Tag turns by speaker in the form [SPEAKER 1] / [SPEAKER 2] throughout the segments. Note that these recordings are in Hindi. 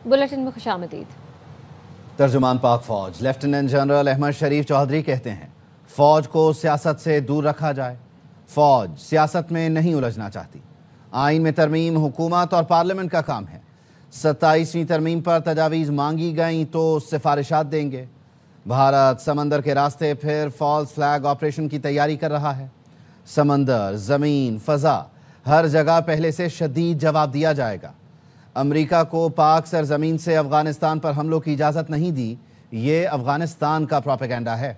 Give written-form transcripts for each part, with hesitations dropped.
[SPEAKER 1] बुलेटिन में खुशामदीद।
[SPEAKER 2] तर्जुमान पाक फौज लेफ्टिनेंट जनरल अहमद शरीफ चौधरी कहते हैं फौज को सियासत से दूर रखा जाए। फौज सियासत में नहीं उलझना चाहती। आइन में तरमीम हुकूमत और पार्लियामेंट का काम है। 27वीं तरमीम पर तजावीज़ मांगी गई तो सिफारिशात देंगे। भारत समंदर के रास्ते फिर फॉल्स फ्लैग ऑपरेशन की तैयारी कर रहा है। समंदर, ज़मीन, फ़ज़ा हर जगह पहले से शदीद जवाब दिया जाएगा। अमेरिका को पाक सरजमीन से अफगानिस्तान पर हमलों की इजाज़त नहीं दी, ये अफगानिस्तान का प्रोपेगेंडा है।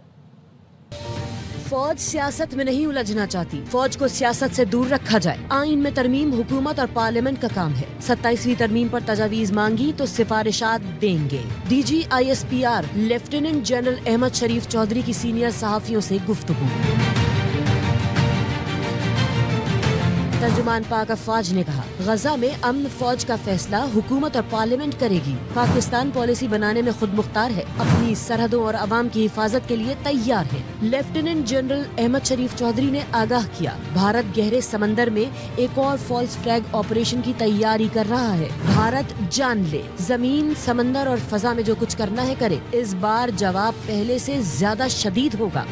[SPEAKER 3] फौज सियासत में नहीं उलझना चाहती। फौज को सियासत से दूर रखा जाए। आइन में तरमीम हुकूमत और पार्लियामेंट का काम है। 27वीं तरमीम पर तजावीज़ मांगी तो सिफारिशात देंगे। DG ISPR lieutenant general Ahmed Sharif Chaudhry की सीनियर सहाफ़ियों से गुफ्तगू। तर्जुमान पाक अफवाज ने कहा, गजा में अमन फौज का फैसला हुकूमत और पार्लियामेंट करेगी। पाकिस्तान पॉलिसी बनाने में खुद मुख्तार है, अपनी सरहदों और अवाम की हिफाजत के लिए तैयार है। लेफ्टिनेंट जनरल अहमद शरीफ चौधरी ने आगाह किया, भारत गहरे समंदर में एक और फॉल्स फ्लैग ऑपरेशन की तैयारी कर रहा है। भारत जान ले, जमीन, समंदर और फजा में जो कुछ करना है करे। इस बार जवाब पहले से ज्यादा शदीद होगा।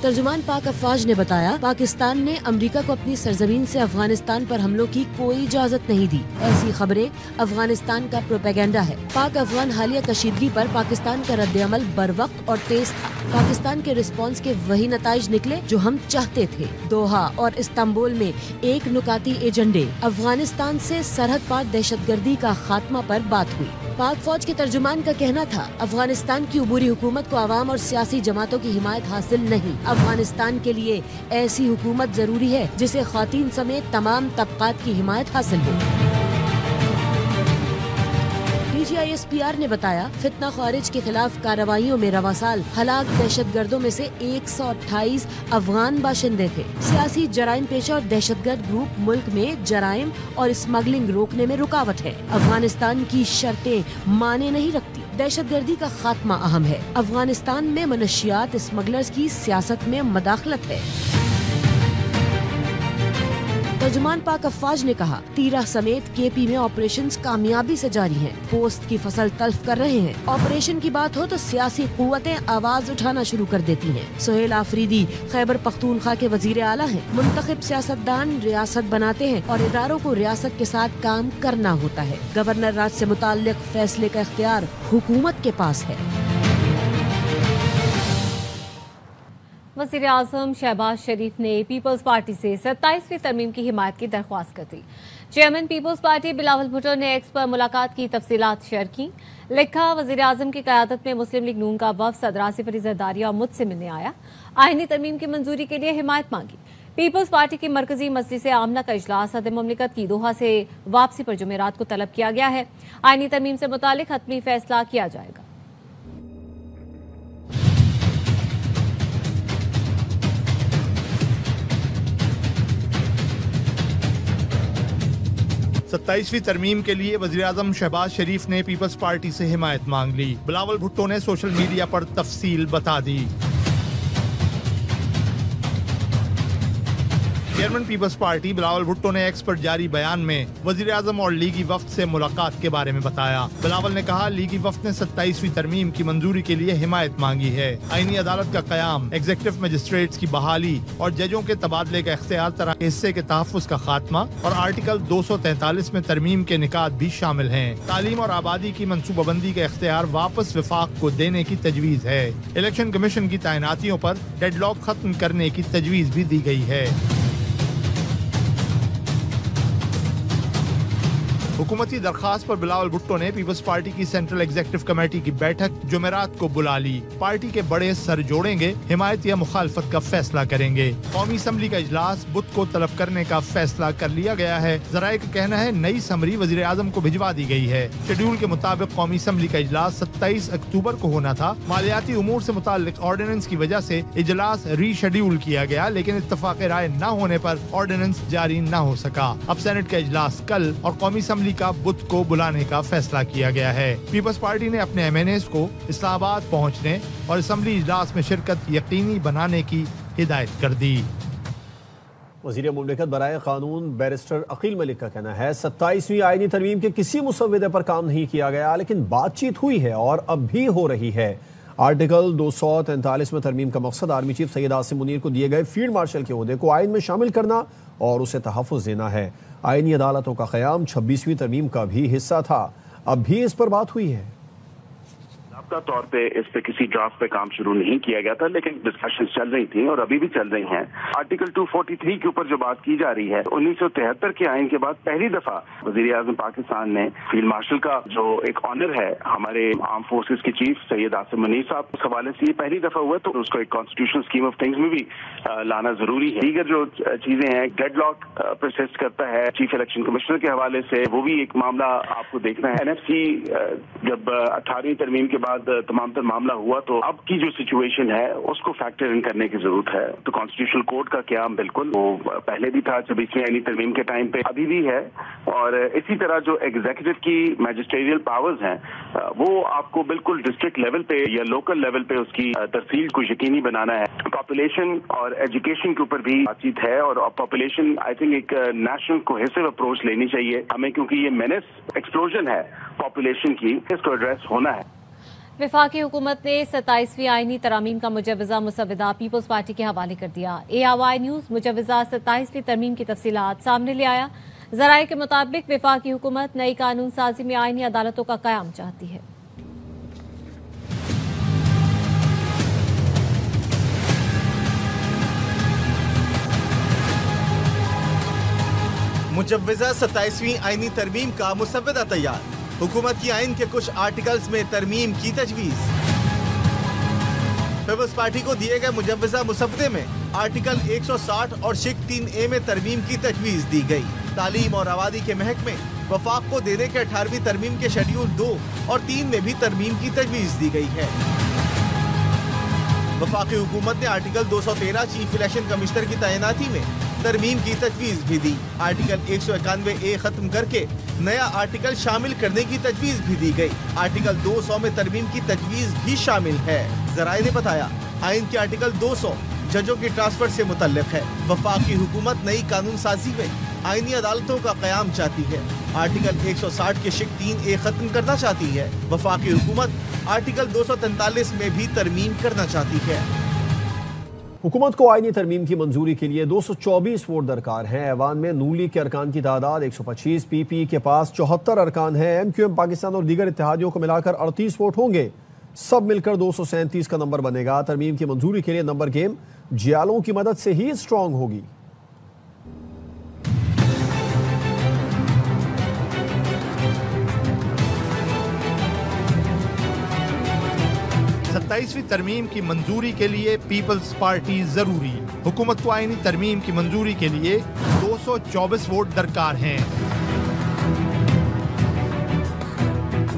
[SPEAKER 3] तर्जुमान पाक अफवाज ने बताया, पाकिस्तान ने अमेरिका को अपनी सरजमीन से अफगानिस्तान पर हमलों की कोई इजाजत नहीं दी। ऐसी खबरें अफगानिस्तान का प्रोपेगेंडा है। पाक अफगान हालिया कशीदगी पर पाकिस्तान का रद्द-ए-अमल बरवक्त और तेज था। पाकिस्तान के रिस्पॉन्स के वही नताइज निकले जो हम चाहते थे। दोहा और इस्तांबुल में एक नुकाती एजेंडे, अफगानिस्तान से सरहद पार दहशतगर्दी का खात्मा पर बात हुई। पाक फौज के तर्जुमान का कहना था, अफगानिस्तान की उबूरी हुकूमत को आवाम और सियासी जमातों की हिमायत हासिल नहीं। अफगानिस्तान के लिए ऐसी हुकूमत जरूरी है जिसे ख़वातीन समेत तमाम तबकात की हिमायत हासिल हो। DG ISPR ने बताया, फितना खारिज के खिलाफ कार्रवाइयों में रवा साल हलाक दहशतगर्दों में से 128 अफगान बाशिंदे थे। सियासी जराइम पेशा और दहशतगर्द ग्रुप मुल्क में जराइम और स्मगलिंग रोकने में रुकावट है। अफगानिस्तान की शर्तें माने नहीं रखती। दहशतगर्दी का खात्मा अहम है। अफगानिस्तान में मनशियात स्मगलर्स की सियासत में मदाखलत है। तर्जुमान पाक अफवाज ने कहा, तीरा समेत KP में ऑपरेशंस कामयाबी से जारी हैं। पोस्ट की फसल तल्फ कर रहे हैं। ऑपरेशन की बात हो तो सियासी कुव्वतें आवाज उठाना शुरू कर देती हैं। सुहेल आफरीदी खैबर पख्तूनख्वा के वजीर आला हैं। मुंतखब सियासतदान रियासत बनाते हैं और इदारों को रियासत के साथ काम करना होता है। गवर्नर राज से मुताल्लिक फैसले का इख्तियार हुकूमत के पास है।
[SPEAKER 1] वज़ीर आज़म शहबाज शरीफ ने पीपल्स पार्टी से 27वीं तरमीम की हिमायत की दरख्वास्त कर दी। Chairman Peoples Party Bilawal Bhutto ने एक्स पर मुलाकात की तफसीलात शेयर की। लिखा, वज़ीर आज़म की क़यादत में मुस्लिम लीग नून का वफ़द सदर आसिफ अली ज़रदारी और मुझसे मिलने आया। आईनी तरमीम की मंजूरी के लिए हिमायत मांगी। पीपल्स पार्टी की मरकजी मजलिस आमला का इजलास सदर मुमलिकत की दोहा से वापसी पर जुमेरात को तलब किया गया है। आईनी तरमीम से मुतालिक हतमी फैसला किया जाएगा।
[SPEAKER 4] 27वीं तरमीम के लिए वज़ीर आज़म शहबाज शरीफ ने पीपल्स पार्टी से हिमायत मांग ली। बिलावल भुट्टो ने सोशल मीडिया पर तफसील बता दी। Chairman Peoples Party Bilawal Bhutto ने एक्स पर जारी बयान में वज़ीर आज़म और लीगी वफ्द से मुलाकात के बारे में बताया। बिलावल ने कहा, लीगी वफ्द ने 27वीं तरमीम की मंजूरी के लिए हिमायत मांगी है। आईनी अदालत का क़याम, एग्जीक्यूटिव मजिस्ट्रेट्स की बहाली और जजों के तबादले का इख्तियार तरह हिस्से के तहफ़्फ़ुज़ का खात्मा और आर्टिकल 243 में तरमीम के निकात भी शामिल हैं। तालीम और आबादी की मनसूबाबंदी का इख्तियार वापस विफाक को देने की तजवीज़ है। इलेक्शन कमीशन की तैनातियों पर डेडलॉक खत्म करने की तजवीज़ भी दी गई है। हुकूमती दरखास्त पर बिलावल भुट्टो ने पीपल्स पार्टी की सेंट्रल एग्जीक्यूटिव कमेटी की बैठक जुमेरात को बुला ली। पार्टी के बड़े सर जोड़ेंगे, हिमायत या मुखालफत का फैसला करेंगे। कौमी असम्बली का इजलास बुध को तलब करने का फैसला कर लिया गया है। जराये का कहना है, नई समरी वजीर आजम को भिजवा दी गई है। शेड्यूल के मुताबिक कौमी असम्बली का इजलास 27 अक्टूबर को होना था। मालियाती उमूर से मुताल्लिक ऑर्डिनेंस की वजह से इजलास रीशेड्यूल किया गया, लेकिन इत्तफाक राय न होने पर ऑर्डिनेंस जारी न हो सका। अब सेनेट का इजलास कल और कौमी असम्बली का बुध को बुलाने का फैसला किया गया है। पीपल्स पार्टी ने अपने MNAs को इस्लामाबाद पहुंचने और असम्बली इजलास में शिरकत यकीनी बनाने की हिदायत कर दी।
[SPEAKER 5] वज़ीर मुमलिकत बराए कानून बैरिस्टर अकील मलिक का कहना है 27वीं आईनी तरमीम के किसी मुसव्वदे पर काम नहीं किया गया, लेकिन बातचीत हुई है और अब भी हो रही है। आर्टिकल 243 में तरमीम का मकसद आर्मी चीफ सैयद आसिम मुनीर को दिए गए फील्ड मार्शल के ओहदे को आइन में शामिल करना और उसे तहफ़्फ़ुज़ देना है। आइनी अदालतों का क़याम 26वीं तरमीम का भी हिस्सा था। अब भी इस पर बात हुई है।
[SPEAKER 6] तौर पे इस पे किसी ड्राफ्ट पे काम शुरू नहीं किया गया था, लेकिन डिस्कशंस चल रही थी और अभी भी चल रही हैं। आर्टिकल 243 के ऊपर जो बात की जा रही है, 1973 के आइन के बाद पहली दफा वजीर आजम पाकिस्तान ने फील्ड मार्शल का जो एक ऑनर है हमारे आर्म फोर्सेस के चीफ सैयद आसिम मुनीर साहब, उस हवाले से ये पहली दफा हुआ, तो उसको एक कॉन्स्टिट्यूशनल स्कीम ऑफ थिंग्स में भी लाना जरूरी है। दीगर जो चीजें हैं, डेडलॉक परसिस्ट करता है चीफ इलेक्शन कमिश्नर के हवाले से, वो भी एक मामला आपको देखना है। एनएफसी जब 18वीं तरमीम के बाद तमाम तर मामला हुआ, तो अब की जो सिचुएशन है उसको फैक्टर इन करने की जरूरत है। तो कॉन्स्टिट्यूशनल कोर्ट का क्याम बिल्कुल वो पहले भी था 26वीं आईनी तरमीम के टाइम पे, अभी भी है। और इसी तरह जो एग्जीक्यूटिव की मैजिस्ट्रियल पावर्स हैं, वो आपको बिल्कुल डिस्ट्रिक्ट लेवल पे या लोकल लेवल पे उसकी तरसील को यकीनी बनाना है। पॉपुलेशन और एजुकेशन के ऊपर भी बातचीत है और पॉपुलेशन आई थिंक एक नेशनल कोहेसिव अप्रोच लेनी चाहिए हमें, क्योंकि ये मेनेस एक्सप्लोजन है पॉपुलेशन की, इसको एड्रेस होना है।
[SPEAKER 1] वफाकी हुकूमत ने 27वीं आईनी तरामीम का मुजव्वज़ा मुसव्वदा पीपल्स पार्टी के हवाले कर दिया। ARY न्यूज़ मुजव्वज़ा 27वीं तरमीम की तफसीलात सामने ले आया। ज़राए के मुताबिक वफाकी हुकूमत नई कानून साजी में आईनी अदालतों का क़याम चाहती है।
[SPEAKER 7] मुजव्वज़ा 27वीं आईनी तरमीम का मुसव्वदा तैयार, हुकूमत की आइन के कुछ आर्टिकल्स में तरमीम की तजवीज़। पीपल्स पार्टी को दिए गए मुजव्वज़ा मुसव्वदे में आर्टिकल 160 और शिक 3A में तरमीम की तजवीज़ दी गई। तालीम और आबादी के महकमे वफाक को देने के 18वीं तरमीम के शेड्यूल 2 और 3 में भी तरमीम की तजवीज़ दी गई है। वफाकी हुकूमत ने आर्टिकल 213 चीफ इलेक्शन कमिश्नर की तैनाती में तरमीम की तजवीज़ भी दी। आर्टिकल 191A खत्म करके नया आर्टिकल शामिल करने की तजवीज़ भी दी गई। आर्टिकल 200 में तरमीम की तजवीज़ भी शामिल है। ज़राए ने बताया आइन के आर्टिकल 200 जजों की ट्रांसफर से मुतल्लिक है। वफाकी हुकूमत नई कानून साजी में आईनी अदालतों का क़याम चाहती है। आर्टिकल 160 के शिक 3A खत्म करना चाहती है। वफाकी हुकूमत आर्टिकल 243 में भी तरमीम करना चाहती है।
[SPEAKER 5] हुकूमत को आईनी तरमीम की मंजूरी के लिए 224 वोट दरकार हैं। ऐवान में नून लीग के अरकान की तादाद 125, PPE के पास 74 अरकान हैं। MQM पाकिस्तान और दीगर इत्तेहादियों को मिलाकर 38 वोट होंगे। सब मिलकर 237 का नंबर बनेगा। तरमीम की मंजूरी के लिए नंबर गेम जियालों की मदद से ही स्ट्रांग होगी।
[SPEAKER 4] 27वीं तरमीम की मंजूरी के लिए पीपल्स पार्टी जरूरी। हुकूमत को आईनी तरमीम की मंजूरी के लिए 224 वोट दरकार हैं।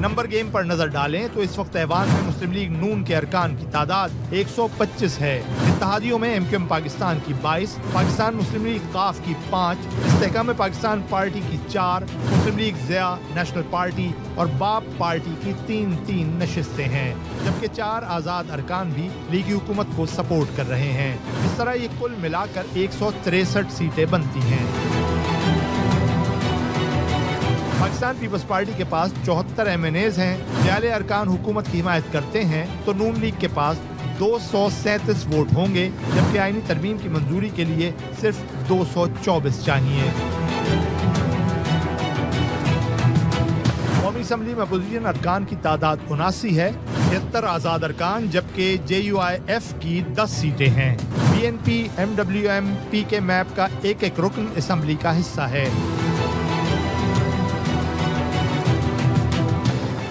[SPEAKER 4] नंबर गेम पर नजर डालें तो इस वक्त ऐवान में मुस्लिम लीग नून के अरकान की तादाद 125 है। इत्तेहादियों में MQM पाकिस्तान की 22, पाकिस्तान मुस्लिम लीग काफ की 5, इस्तेहकाम पाकिस्तान पार्टी की 4, मुस्लिम लीग ज़िया नेशनल पार्टी और बाप पार्टी की 3-3 नशिस्तें हैं, जबकि 4 आज़ाद अरकान भी लीगी हुकूमत को सपोर्ट कर रहे हैं। इस तरह ये कुल मिलाकर 163 सीटें बनती हैं। पाकिस्तान पीपल्स पार्टी के पास 74 MNAs हैं। जाले अरकान हुकूमत की हिमायत करते हैं तो नून लीग के पास 237 वोट होंगे, जबकि आईनी तरमीम की मंजूरी के लिए सिर्फ 224 चाहिए। कौमी असम्बली में अपोजिशन अरकान की तादाद 79 है, 76 आज़ाद अरकान, जबकि JUIF की 10 सीटें हैं। BNP MWM PK मैप का एक रुकन असम्बली का हिस्सा है।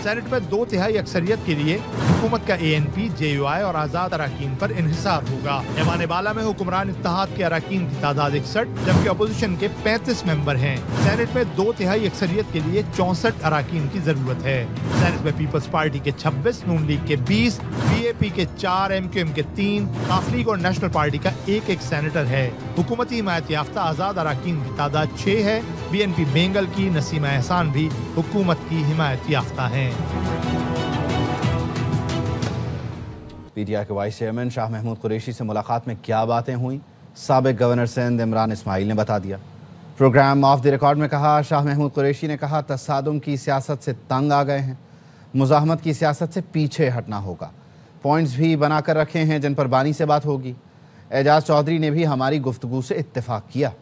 [SPEAKER 4] सेनेट में 2/3 अक्सरियत के लिए हुकूमत का ANP, JUI और आज़ाद अराकीन पर इन्हिसार होगा। ऐवान बाला में हुक्मरान इत्तेहाद के अराकीन की तादाद 61, जबकि अपोजिशन के 35 मेंबर हैं। सेनेट में 2/3 अक्सरियत के लिए 64 अराकीन की जरूरत है। सेनेट में पीपल्स पार्टी के 26, नून लीग के 20, BAP के 4, MQM के 3, काफ लीग और नेशनल पार्टी का एक सेनेटर है। हुकूमती हिमायत याफ्ता आज़ाद अराकीन की तादाद 6 है। BNP बेंगल की नसीमा एहसान भी हुकूमत की हिमायत याफ्ता हैं।
[SPEAKER 2] PTI के वाइस चेयरमैन शाह महमूद कुरैशी से मुलाकात में क्या बातें हुई, साबिक गवर्नर सिंध इमरान इस्माइल ने बता दिया। प्रोग्राम ऑफ द रिकॉर्ड में कहा, शाह महमूद कुरैशी ने कहा, तसादुम की सियासत से तंग आ गए हैं, मुज़ाहमत की सियासत से पीछे हटना होगा। पॉइंट्स भी बनाकर रखे हैं जिन पर बानी से बात होगी। एजाज चौधरी ने भी हमारी गुफ्तगू से इत्तेफाक किया।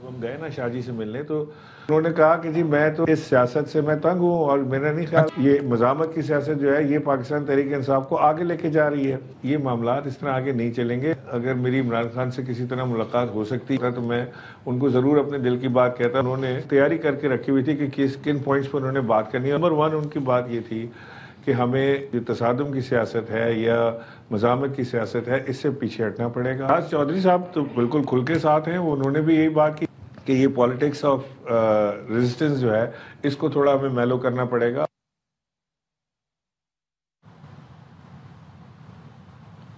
[SPEAKER 8] हम गए ना शाहजी से मिलने तो उन्होंने कहा कि जी मैं तो इस सियासत से मैं तंग हूँ और मेरा नहीं ख्याल ये मुज़ाहमत की सियासत जो है ये पाकिस्तान तहरीक इंसाफ को आगे लेके जा रही है। ये मामलात इस तरह आगे नहीं चलेंगे। अगर मेरी इमरान खान से किसी तरह मुलाकात हो सकती है तो मैं उनको ज़रूर अपने दिल की बात कहता। उन्होंने तैयारी करके रखी हुई थी कि किन पॉइंट्स पर उन्होंने बात करनी है। नंबर 1 उनकी बात ये थी कि हमें जो तसादुम की सियासत है या मुज़ाहमत की सियासत है इससे पीछे हटना पड़ेगा। आज चौधरी साहब तो बिल्कुल खुल के साथ हैं। उन्होंने भी यही बात की कि ये पॉलिटिक्स ऑफ रेजिस्टेंस जो है इसको थोड़ा हमें मेलो करना पड़ेगा।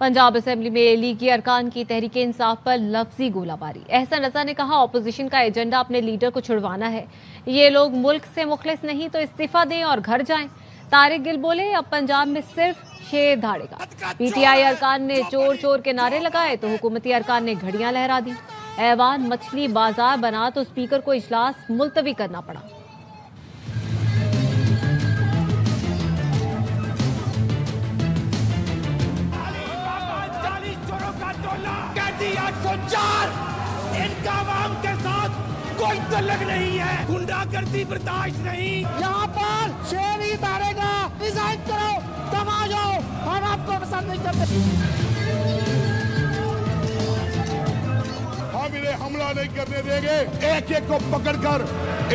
[SPEAKER 1] पंजाब असेंबली में लीगी अरकान की तहरीक इंसाफ पर लफ्जी गोलाबारी। एहसन रजा ने कहा, ऑपोजिशन का एजेंडा अपने लीडर को छुड़वाना है। ये लोग मुल्क से मुखलिस नहीं तो इस्तीफा दें और घर जाएं। तारिक गिल बोले, अब पंजाब में सिर्फ शेर धाड़ेगा। पीटीआई अरकान ने चोर चोर के नारे लगाए तो हुकूमती अरकान ने घड़ियां लहरा दी। ऐवान मछली बाजार बना तो स्पीकर को इजलास मुलतवी करना पड़ा।
[SPEAKER 9] इनका आवाम के साथ कोई तल्लक नहीं है, गुंडागर्दी बर्दाश्त नहीं। यहाँ पर शेर ही धारेगा। रिजाइन करो, तुम आ जाओ, हम आपको पसंद नहीं करते। हम इन्हें हमला नहीं करने देंगे। एक एक को पकड़कर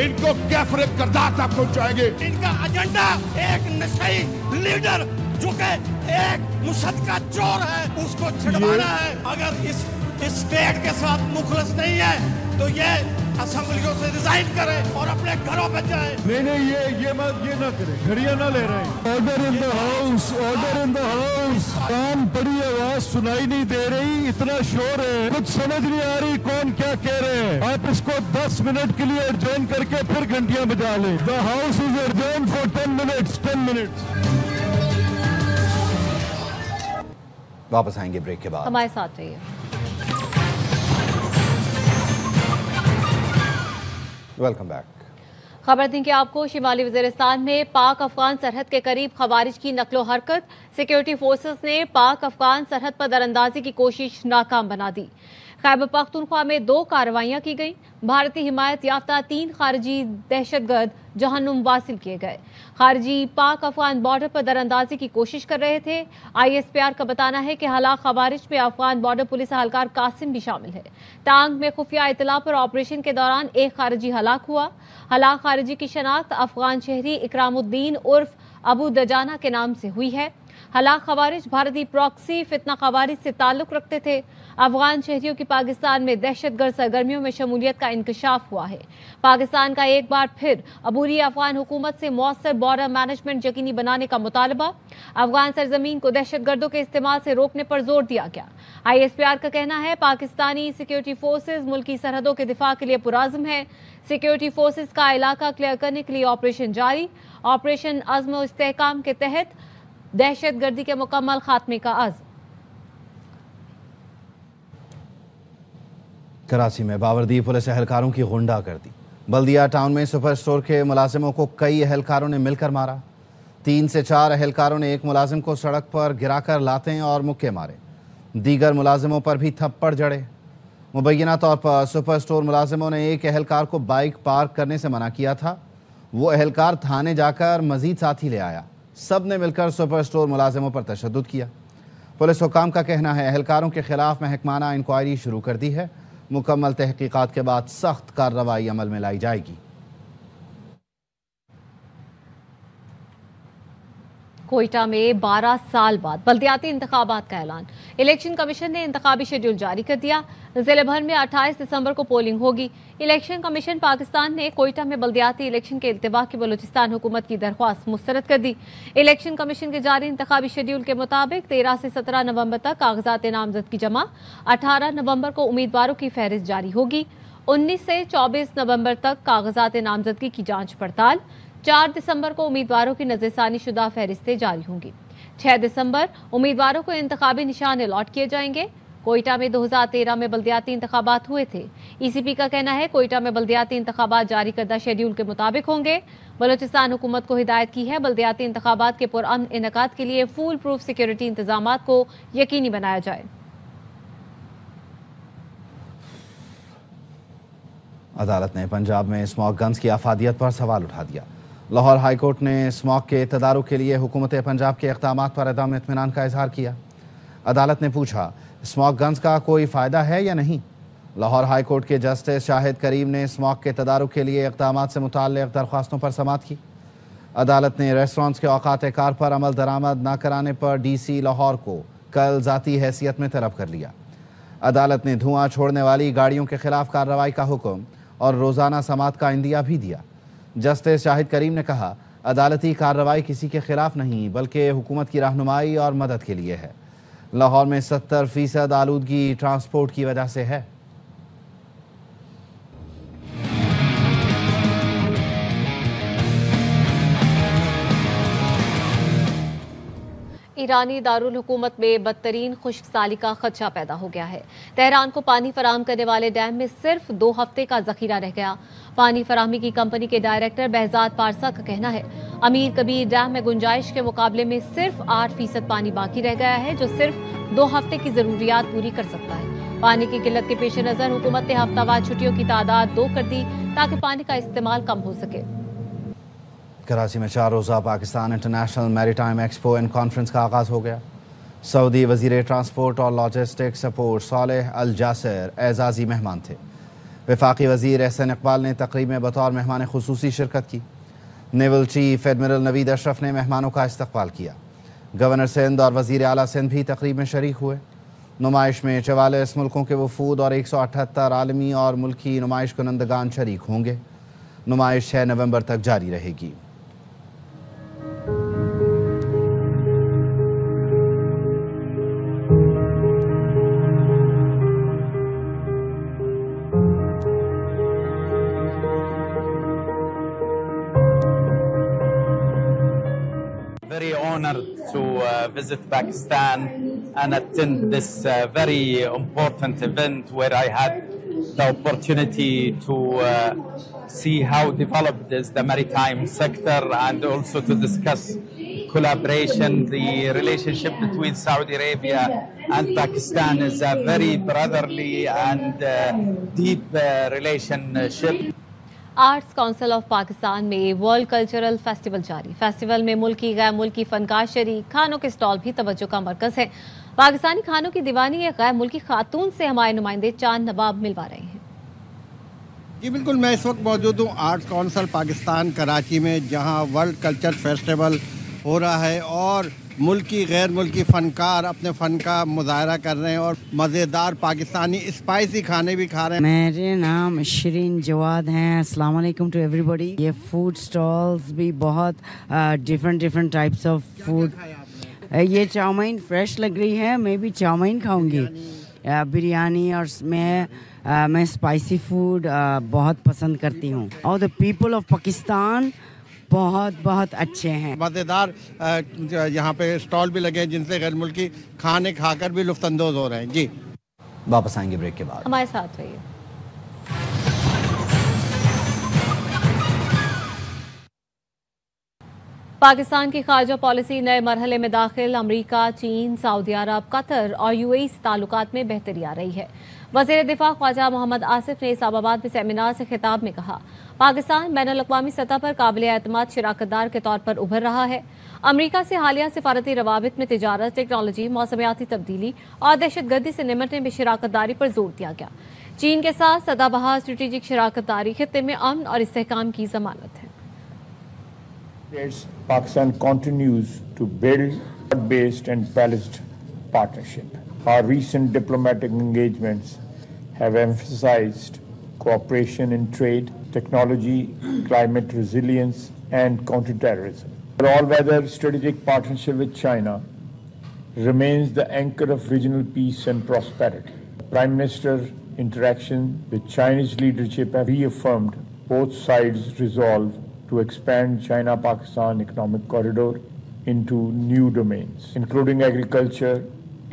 [SPEAKER 9] इनको कैफरे करदार तक पहुंचाएंगे। इनका एजेंडा एक नशई लीडर जो कि एक मुसद्दका चोर है उसको छिड़वाना है। अगर इस स्टेट के साथ मुखलस नहीं है तो ये असेंबलियों से रिजाइन करें और अपने घरों पे जाए। नहीं ये ना करें, घड़ियां ना ले रहे हैं। Order in the house, order in the house. कान बड़ी आवाज सुनाई नहीं दे रही, इतना शोर है, कुछ समझ नहीं आ रही कौन क्या कह रहे हैं। आप इसको 10 मिनट के लिए एडजॉर्न करके फिर घंटियां बजा लें। The house is adjourn for 10 minutes.
[SPEAKER 2] वापस आएंगे ब्रेक के बाद।
[SPEAKER 1] हमारे साथ रहिए।
[SPEAKER 2] Welcome back.
[SPEAKER 1] खबर दें कि आपको शिमाली वजीरिस्तान में पाक अफगान सरहद के करीब खवारिज की नकलो हरकत। सिक्योरिटी फोर्सेस ने पाक अफगान सरहद पर दरअंदाजी की कोशिश नाकाम बना दी। खैबर पख्तूनख्वा में 2 कार्रवाइयां की गई। भारतीय हिमायत याफ्ता 3 खारजी दहशतगर्द जहन्नुम वासिल किए गए। खारजी पाक अफगान बॉर्डर पर दरअंदाजी की कोशिश कर रहे थे। ISPR का बताना है कि हलाक खवारिज में अफगान बॉर्डर पुलिस एहलकार कासिम भी शामिल है। टांग में खुफिया इतला पर ऑपरेशन के दौरान एक खारजी हलाक हुआ। हलाक खारजी की शनाख्त अफगान शहरी इकरामुद्दीन उर्फ अबू दजाना के नाम से हुई है। हलाक खवारिज भारतीय प्रॉक्सी फितना खवारिज से ताल्लुक रखते थे। अफगान शहरियों की पाकिस्तान में दहशतगर्द सरगर्मियों में शमूलियत का इंकशाफ हुआ है। पाकिस्तान का एक बार फिर अबूरी अफगान हुकूमत से मौसर बॉर्डर मैनेजमेंट यकीनी बनाने का मुतालबा। अफगान सरजमीन को दहशतगर्दों के इस्तेमाल से रोकने पर जोर दिया गया। ISPR का कहना है पाकिस्तानी सिक्योरिटी फोर्सेज मुल्की सरहदों के दिफा के लिए पुराज़म है। सिक्योरिटी फोर्सेज का इलाका क्लियर करने के लिए ऑपरेशन जारी। ऑपरेशन अज़्म इस्तेहकाम के तहत दहशतगर्दी के मुकम्मल खात्मे का अज़्म।
[SPEAKER 2] कराची में बावरदी पुलिस एहलकारों की गुंडागर्दी। बल्दिया टाउन में सुपर स्टोर के मुलाजिमों को कई एहलकारों ने मिलकर मारा। 3 से 4 एहलकारों ने एक मुलाजिम को सड़क पर गिराकर लातें और मुक्के मारे। दीगर मुलाजिमों पर भी थप्पड़ जड़े। मुबैना तौर पर सुपर स्टोर मुलाजिमों ने एक एहलकार को बाइक पार्क करने से मना किया था। वो एहलकार थाने जाकर मजीद साथी ले आया। सब ने मिलकर सुपर स्टोर मुलाजिमों पर तशद्दुद किया। पुलिस हुकाम का कहना है एहलकारों के खिलाफ महकमाना इंक्वायरी शुरू कर दी है। मुकम्मल तहकीकात के बाद सख्त कार्रवाई अमल में लाई जाएगी।
[SPEAKER 1] कोयटा में 12 साल बाद बल्दियाती इंतखाबात का ऐलान। इलेक्शन कमीशन ने इंतखाबी शेड्यूल जारी कर दिया। जिले भर में 28 दिसंबर को पोलिंग होगी। इलेक्शन कमीशन पाकिस्तान ने कोयटा में बल्दियाती इलेक्शन के इल्तिवा की बलूचिस्तान हुकूमत की दरख्वास्त मुस्तरद कर दी। इलेक्शन कमीशन के जारी इंतखाबी शेड्यूल के मुताबिक 13 से 17 नवंबर तक कागजात नामजदगी जमा। 18 नवंबर को उम्मीदवारों की फहरिस्त जारी होगी। 19 से 24 नवंबर तक कागजात नामजदगी की जांच पड़ताल। 4 दिसंबर को उम्मीदवारों की नजरसानी शुदा फहरिस्तें जारी होंगी। 6 दिसंबर उम्मीदवारों को इंतखाबी निशान अलॉट किए जाएंगे। कोयटा में 2013 में बल्दियाती इंतखाबात हुए थे। ईसीपी का कहना है कोयटा में बल्दियाती इंतखाबात जारी करदा शेड्यूल के मुताबिक होंगे। बलोचिस्तान हुकूमत को हिदायत की है बल्दियाती इंतखाबात के पुरअमन इनेकाद के लिए फुल प्रूफ सिक्योरिटी इंतजामात को यकीनी बनाया जाए।
[SPEAKER 2] अदालत ने पंजाब में स्मॉग गन्स की अफादियत पर सवाल उठा दिया। लाहौर हाईकोर्ट ने स्मॉग के तदारुक के लिए हुकूमत पंजाब के इक़दामात पर अदम इत्मीनान का इजहार किया। अदालत ने पूछा स्मॉग गन्स का कोई फ़ायदा है या नहीं। लाहौर हाईकोर्ट के जस्टिस शाहिद करीम ने स्मॉग के तदारुक के लिए इक़दामात से मुताल्लिक़ दरख्वास्तों पर समाअत की। अदालत ने रेस्टोरेंट्स के औकात कार पर अमल दरामद न कराने पर DC लाहौर को कल ज़ाती हैसियत में तलब कर लिया। अदालत ने धुआं छोड़ने वाली गाड़ियों के खिलाफ कार्रवाई का हुक्म और रोज़ाना समाअत का इंदिया भी दिया। जस्टिस शाहिद करीम ने कहा अदालती कार्रवाई किसी के खिलाफ नहीं बल्कि हुकूमत की रहनुमाई और मदद के लिए है। लाहौर में 70% आलूदगी ट्रांसपोर्ट की वजह से है।
[SPEAKER 1] ईरानी दारुल हुकूमत में बदतरीन खुश्क साली का खदशा पैदा हो गया है। तेहरान को पानी फराहम करने वाले डैम में सिर्फ 2 हफ्ते का जखीरा रह गया। पानी फराहमी की कंपनी के डायरेक्टर बहजाद पारसा का कहना है अमीर कबीर डैम में गुंजाइश के मुकाबले में सिर्फ 8% पानी बाकी रह गया है, जो सिर्फ 2 हफ्ते की जरूरियात पूरी कर सकता है। पानी की किल्लत के पेश नजर हुकूमत ने हफ्तावार छुट्टियों की तादाद 2 कर दी ताकि पानी का इस्तेमाल कम हो सके।
[SPEAKER 2] कराची में 4 रोज़ा Pakistan international maritime expo and conference का आगाज़ हो गया। सऊदी वज़ीर ट्रांसपोर्ट और लॉजिस्टिक सपोर्ट सालेह अल जासर एजाज़ी मेहमान थे। वफाकी वज़ीर एहसन इकबाल ने तकरीब में बतौर मेहमान खुसूसी शिरकत की। Naval chief admiral Naveed Ashraf ने मेहमानों का इस्तकबाल किया। गवर्नर सिंध और वज़ीर आला सिंध भी तकरीब में शरीक हुए। नुमाइश में 44 मुल्कों के वफूद और 178 आलमी और मुल्की नुमाइश कुनंदगान शरीक होंगे। नुमाइश 6 नवंबर तक जारी रहेगी।
[SPEAKER 10] Very honored to visit Pakistan and attend this very important event where I had the opportunity to see how developed is the maritime sector and also to discuss collaboration. The relationship between Saudi Arabia and Pakistan is a very brotherly and deep relationship.
[SPEAKER 1] Arts council of Pakistan में वर्ल्ड कल्चरल फेस्टिवल जारी। फेस्टिवल में मुल्की गैर मुल्की फनकार शरीक, खानों के स्टॉल भी तवज्जो का मरकज है। पाकिस्तानी खानों की दीवानी एक गैर मुल्की खातून से हमारे नुमाइंदे चांद नवाब मिलवा रहे हैं।
[SPEAKER 11] जी बिल्कुल, मैं इस वक्त मौजूद हूँ आर्ट्स काउंसिल पाकिस्तान कराची में, जहाँ वर्ल्ड कल्चर फेस्टिवल हो रहा है और मुल्की गैर मुल्की फ़नकार अपने फ़न का मुजाहरा कर रहे हैं और मज़ेदार पाकिस्तानी स्पाइसी खाने भी खा रहे हैं।
[SPEAKER 12] मेरे नाम शिरीन जवाद हैं। अस्सलाम वालेकुम टू एवरीबॉडी। ये फूड स्टॉल्स भी बहुत डिफरेंट टाइप्स ऑफ फूड। ये चाउमीन फ्रेश लग रही है, मैं भी चाउमीन खाऊंगी, बिरयानी, और मैं स्पाइसी फूड बहुत पसंद करती हूँ। और द पीपल ऑफ पाकिस्तान बहुत अच्छे हैं।
[SPEAKER 11] मज़ेदार यहाँ पे स्टॉल भी लगे हैं जिनसे गैर मुल्की खाने खाकर भी लुत्फ़अंदोज़ हो रहे हैं। जी
[SPEAKER 2] वापस आएंगे ब्रेक के बाद,
[SPEAKER 1] हमारे साथ रहिए। पाकिस्तान की खारजा पॉलिसी नए मरहले में दाखिल। अमरीका, चीन, सऊदी अरब, कतर और UAE से ताल्लुकात में बेहतरी आ रही है। वज़ीर दिफा ख्वाजा मोहम्मद आसिफ ने इस्लामाबाद में सेमिनार से खिताब में कहा पाकिस्तान बैनुल-अक़वामी सतह पर काबिल एतमाद शराकतदार के तौर पर उभर रहा है। अमरीका से हालिया सिफारती रवाबित में तिजारत, टेक्नोलॉजी, मौसमियाती तब्दीली और दहशतगर्दी से निपटने में शराकतदारी पर जोर दिया गया। चीन के साथ सदाबहार स्ट्रेटेजिक शराकतदारी खित्ते में अमन और इस्तेहकाम की जमानत है।
[SPEAKER 13] Pakistan continues to build broad-based and balanced partnership. Our recent diplomatic engagements have emphasized cooperation in trade, technology, climate resilience, and counterterrorism. Our all-weather strategic partnership with China remains the anchor of regional peace and prosperity. Prime Minister interaction with Chinese leadership have reaffirmed both sides' resolve to expand China-Pakistan economic corridor, into new domains, including agriculture,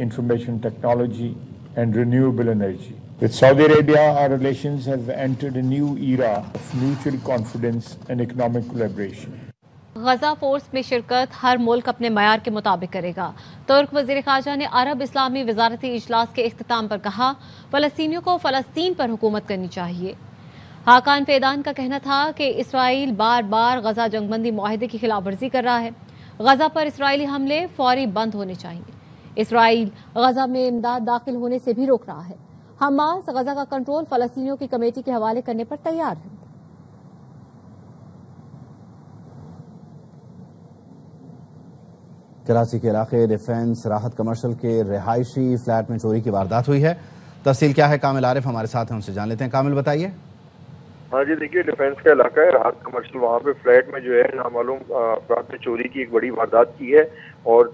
[SPEAKER 13] information technology, and renewable energy. With Saudi Arabia, our relations have entered a new era of mutual confidence and economic collaboration.
[SPEAKER 1] Gaza force में शिरकत हर मुल्क अपने मयार के मुताबिक करेगा। तुर्क वजीर खारजा ने अरब इस्लामी वजारती इजलास के इख्तिताम पर कहा, फलस्तीनियों को फलस्तीन पर हुकूमत करनी चाहिए। हाकान फेदान का कहना था कि इसराइल बार बार गजा जंगबंदी मुआहिदे की खिलाफ वर्जी कर रहा है। गजा पर इसराइली हमले फौरी बंद होने चाहिए। इसराइल गजा में इमदाद दाखिल होने से भी रोक रहा है। हमास गजा का कंट्रोल फलस्तीनियों की कमेटी के हवाले करने पर तैयार है।
[SPEAKER 2] कराची के इलाके डिफेंस राहत कमर्शियल के रिहायशी फ्लैट में चोरी की वारदात हुई है। तफसील क्या है, कामिल आरिफ हमारे साथ हैं, उनसे जान लेते हैं। कामिल बताइए।
[SPEAKER 14] हाँ जी, देखिए डिफेंस का इलाका है, राहत कमर्शियल, वहाँ पे फ्लैट में जो है नामालूम अफराद ने चोरी की एक बड़ी वारदात की है और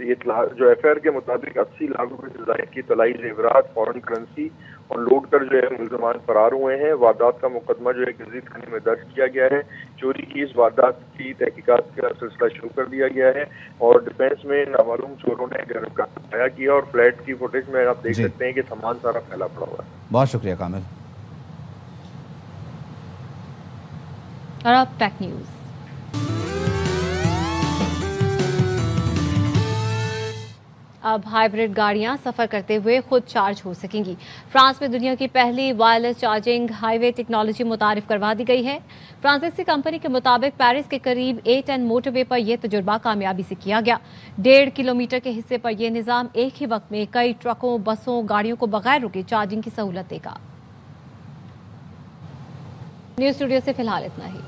[SPEAKER 14] ये जो एफआईआर के मुताबिक 80 लाख रुपए से ज़ायद की तलाई जेवरात, फॉरेन करेंसी और लूट कर जो है मुल्ज़मान फरार हुए हैं। वारदात का मुकदमा जो है गजीद खाने में दर्ज किया गया है। चोरी की इस वारदात की तहकीकात का सिलसिला शुरू कर दिया गया है और डिफेंस में नामालूम चोरों ने गिरफ्तार किया और फ्लैट की फुटेज में आप देख सकते हैं कि सामान सारा फैला पड़ा हुआ है।
[SPEAKER 2] बहुत शुक्रिया कामिल।
[SPEAKER 1] और अब टेक न्यूज। अब हाइब्रिड गाड़ियां सफर करते हुए खुद चार्ज हो सकेंगी। फ्रांस में दुनिया की पहली वायरलेस चार्जिंग हाईवे टेक्नोलॉजी मुतारिफ करवा दी गई है। फ्रांसीसी कंपनी के मुताबिक पेरिस के करीब A10 मोटरवे पर यह तजुर्बा कामयाबी से किया गया। 1.5 किलोमीटर के हिस्से पर यह निजाम एक ही वक्त में कई ट्रकों, बसों, गाड़ियों को बगैर रुके चार्जिंग की सहूलत देगा। न्यूज स्टूडियो से फिलहाल इतना ही।